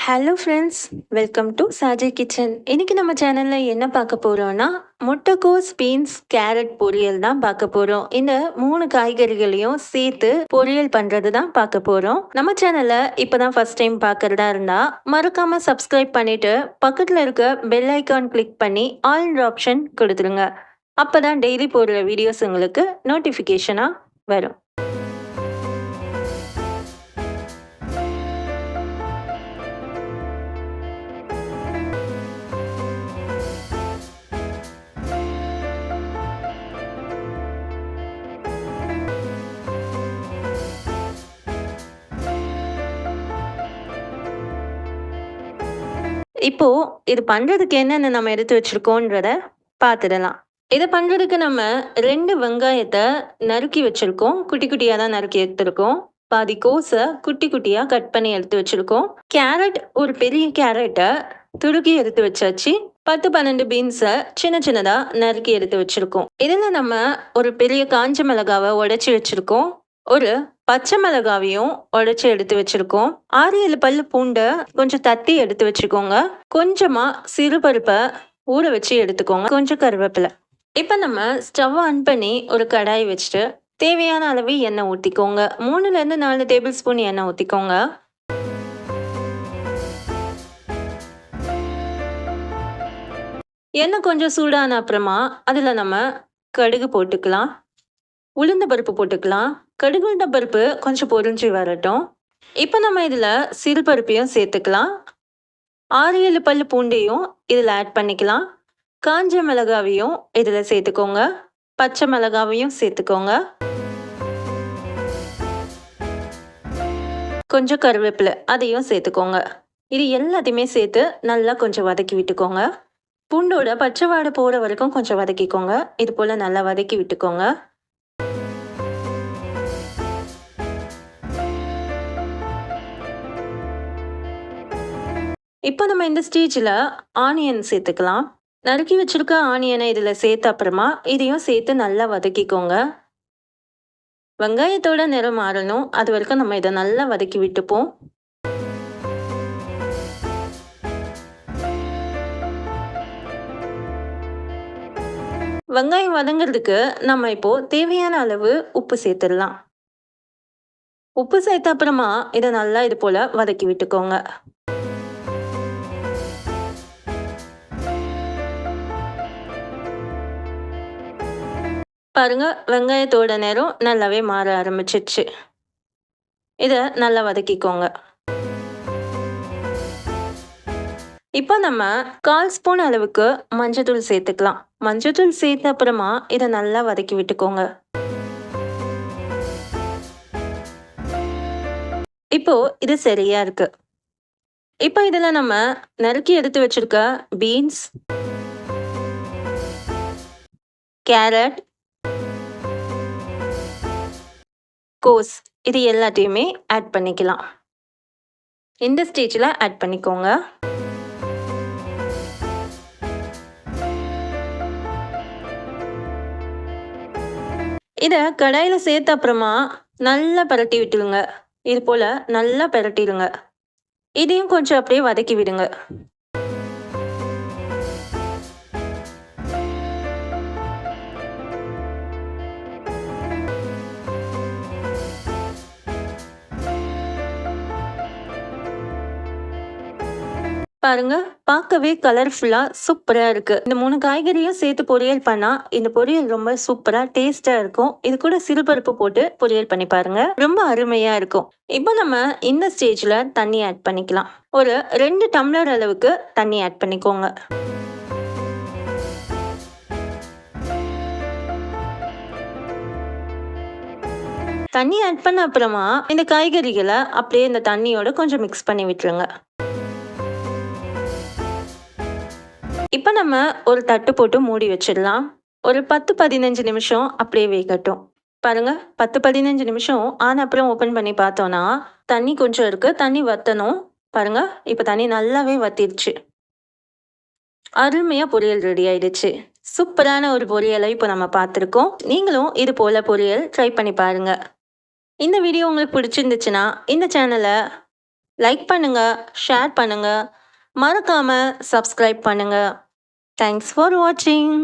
Hello friends, welcome to Saji kitchen. இன்னைக்கு நம்ம சேனலில் என்ன பார்க்க போகிறோன்னா, முட்டைக்கோஸ், பீன்ஸ், கேரட் பொரியல் தான் பார்க்க போகிறோம். இந்த 3 காய்கறிகளையும் சேர்த்து பொரியல் பண்ணுறது தான் பார்க்க போகிறோம். நம்ம சேனலை இப்போ தான் ஃபஸ்ட் டைம் பார்க்குறதா இருந்தால் மறக்காமல் சப்ஸ்கிரைப் பண்ணிவிட்டு பக்கத்தில் இருக்க பெல் ஐக்கான் கிளிக் பண்ணி ஆல்ன்ற ஆப்ஷன் கொடுத்துருங்க. அப்போ தான் டெய்லி போடுற வீடியோஸ் உங்களுக்கு நோட்டிஃபிகேஷனாக வரும். இப்போ இது பண்றதுக்கு என்னென்ன நம்ம எடுத்து வச்சிருக்கோன்றத பார்த்துடலாம். இத பண்றதுக்கு நம்ம 2 வெங்காயத்த நறுக்கி வச்சிருக்கோம். குட்டி குட்டியா தான் நறுக்கி எடுத்திருக்கோம். பாதி கோஸ குட்டி குட்டியா கட் பண்ணி எடுத்து வச்சிருக்கோம். கேரட், ஒரு பெரிய கேரட்ட துருக்கி எடுத்து வச்சாச்சு. 10, 12 பீன்ஸ சின்ன சின்னதா நறுக்கி எடுத்து வச்சிருக்கோம். இதுல நம்ம ஒரு பெரிய காஞ்ச மிளகாவ உடைச்சு வச்சிருக்கோம். ஒரு பச்சை மிளகாவையும் உடைச்சு எடுத்து வச்சிருக்கோம். 6, 7 பல்லு பூண்டை கொஞ்சம் தட்டி எடுத்து வச்சுக்கோங்க. கொஞ்சமா சிறுபருப்பை ஊற வச்சு எடுத்துக்கோங்க. கொஞ்சம் கருவேப்பிலை. இப்போ நம்ம ஸ்டவ் ஆன் பண்ணி ஒரு கடாய் வச்சுட்டு தேவையான அளவு எண்ணெய் ஊற்றிக்கோங்க. 3லேருந்து 4 டேபிள் ஸ்பூன் எண்ணெய் ஊற்றிக்கோங்க. எண்ணெய் கொஞ்சம் சூடான அப்புறமா அதில் நம்ம கடுகு போட்டுக்கலாம். உளுந்த பருப்பு போட்டுக்கலாம். கடுகு உளுந்த பருப்பு கொஞ்சம் பொரிஞ்சு வரட்டும். இப்போ நம்ம இதில் சிறுபருப்பையும் சேர்த்துக்கலாம். 6, 7 பல்லு பூண்டையும் இதில் ஆட் பண்ணிக்கலாம். காஞ்ச மிளகாவையும் இதில் சேர்த்துக்கோங்க. பச்சை மிளகாவையும் சேர்த்துக்கோங்க. கொஞ்சம் கருவேப்பிலை அதையும் சேர்த்துக்கோங்க. இது எல்லாத்தையுமே சேர்த்து நல்லா கொஞ்சம் வதக்கி விட்டுக்கோங்க. பூண்டோட பச்சை வாடை போகிற வரைக்கும் கொஞ்சம் வதக்கிக்கோங்க. இது போல் நல்லா வதக்கி விட்டுக்கோங்க. இப்போ நம்ம இந்த ஸ்டேஜில் ஆனியன் சேர்த்துக்கலாம். நறுக்கி வச்சிருக்க ஆனியனை இதில் சேர்த்த அப்புறமா இதையும் சேர்த்து நல்லா வதக்கிக்கோங்க. வெங்காயத்தோட நிறம் மாறணும், அது வரைக்கும் நம்ம இதை நல்லா வதக்கி விட்டுப்போம். வெங்காயம் வதங்கிறதுக்கு நம்ம இப்போ தேவையான அளவு உப்பு சேர்த்துடலாம். உப்பு சேர்த்த அப்புறமா இதை நல்லா இது போல வதக்கி விட்டுக்கோங்க. பாருங்க, வெங்காயத்தோட நேரம் நல்லாவே மாற ஆரம்பிச்சிருச்சு. இதை நல்லா வதக்கிக்கோங்க. இப்போ நம்ம 1/4 ஸ்பூன் அளவுக்கு மஞ்சத்தூள் சேர்த்துக்கலாம். மஞ்சத்தூள் சேர்த்த அப்புறமா இதை நல்லா வதக்கி விட்டுக்கோங்க. இப்போ இது சரியா இருக்கு. இப்போ இதில் நம்ம நறுக்கி எடுத்து வச்சிருக்க பீன்ஸ், கேரட், கோஸ் இது எல்லாத்தையுமே ஆட் பண்ணிக்கலாம். இந்த ஸ்டேஜில் ஆட் பண்ணிக்கோங்க. இதை கடாயில் சேர்த்த அப்புறமா நல்லா பரட்டி விட்டுருங்க. இது போல் நல்லா பரட்டிடுங்க. இதையும் கொஞ்சம் அப்படியே வதக்கி விடுங்க. பாருங்க, பார்க்கவே கலர்ஃபுல்லாக சூப்பராக இருக்குது. இந்த 3 காய்கறியும் சேர்த்து பொரியல் பண்ணால் இந்த பொரியல் ரொம்ப சூப்பராக டேஸ்ட்டாக இருக்கும். இது கூட சிறுபருப்பு போட்டு பொரியல் பண்ணி பாருங்க, ரொம்ப அருமையாக இருக்கும். இப்போ நம்ம இந்த ஸ்டேஜில் தண்ணி ஆட் பண்ணிக்கலாம். ஒரு 2 டம்ளர் அளவுக்கு தண்ணி ஆட் பண்ணிக்கோங்க. தண்ணி ஆட் பண்ண அப்புறமா இந்த காய்கறிகளை அப்படியே இந்த தண்ணியோட கொஞ்சம் மிக்ஸ் பண்ணி விட்டுருங்க. இப்போ நம்ம ஒரு தட்டு போட்டு மூடி வச்சிடலாம். ஒரு 10, 15 நிமிஷம் அப்படியே வேகட்டும். பாருங்க, 10, 15 நிமிஷம் ஆன அப்புறம் ஓப்பன் பண்ணி பார்த்தோன்னா தண்ணி கொஞ்சம் இருக்கு. தண்ணி வற்றணும். பாருங்க, இப்போ தண்ணி நல்லாவே வற்றிடுச்சு. அருமையாக பொரியல் ரெடி ஆயிடுச்சு. சூப்பரான ஒரு பொரியலை இப்போ நம்ம பார்த்துருக்கோம். நீங்களும் இது போல் பொரியல் ட்ரை பண்ணி பாருங்க. இந்த வீடியோ உங்களுக்கு பிடிச்சிருந்துச்சுன்னா இந்த சேனலை லைக் பண்ணுங்க, ஷேர் பண்ணுங்க, மறக்காம சப்ஸ்கிரைப் பண்ணுங்க. தேங்க்ஸ் ஃபார் வாட்சிங்.